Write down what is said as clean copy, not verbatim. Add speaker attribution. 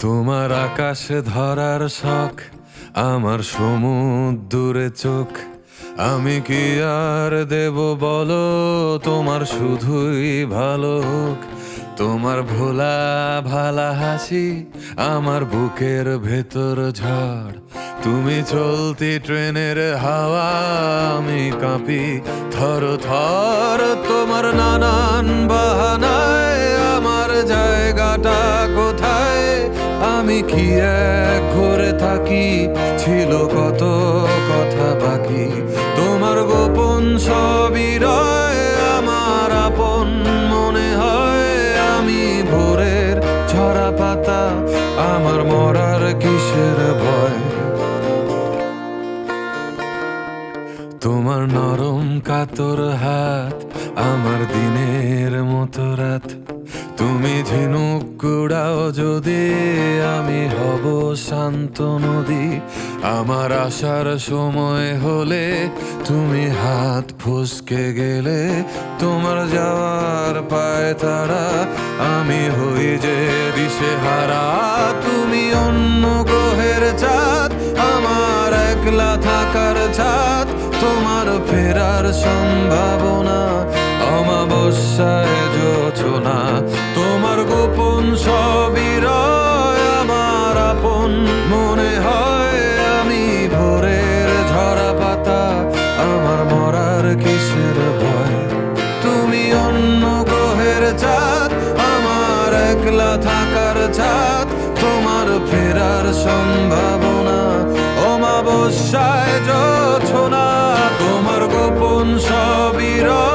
Speaker 1: তোমার আকাশে ধরার শখ, আমার সমুদ্রে চোখ। আমি কি আর দেব বলো, তোমার শুধুই ভালো হোক। তোমার ভোলা ভালা হাসি আমার বুকের ভেতর ঝড়। তুমি চলতি ট্রেনের হাওয়া, আমি কাঁপি থর থর। তোমার নানান বাহানায় আমার জায়গাটা কোথায়? আমি কি এক ঘরে থাকি, ছিল কত কথা বাকি। তোমার গোপন সবই রয়, আমার আপন মনে হয়। আমি ভোরের ঝরা পাতা, আমার মরার কিসের ভয়? তোমার নরম কাতর হাত আমার দিনের মতো রাত। তুমি ঝিনুক কুড়াও যদি, আমি হব শান্ত নদী। আমার আসার সময় হলে তুমি হাত ফসকে গেলে। তোমার যাওয়ার পায় তারা, আমি হই যে দিশেহারা। তুমি অন্য গ্রহের চাঁদ, আমার একলা থাকার ছাদ। তোমার ফেরার সম্ভাবনা অমাবস্যায় জোছনা। তোমার গোপন সবই রয়, আমার আপন মনে হয়। আমি ভোরের ঝরা পাতা, আমার মরার কিসের ভয়? তুমি অন্য গ্রহের চাঁদ, আমার একলা থাকার ছাদ। তোমার ফেরার সম্ভাবনা অমাবস্যায় জোছনা। তোমার গোপন সবই রয়।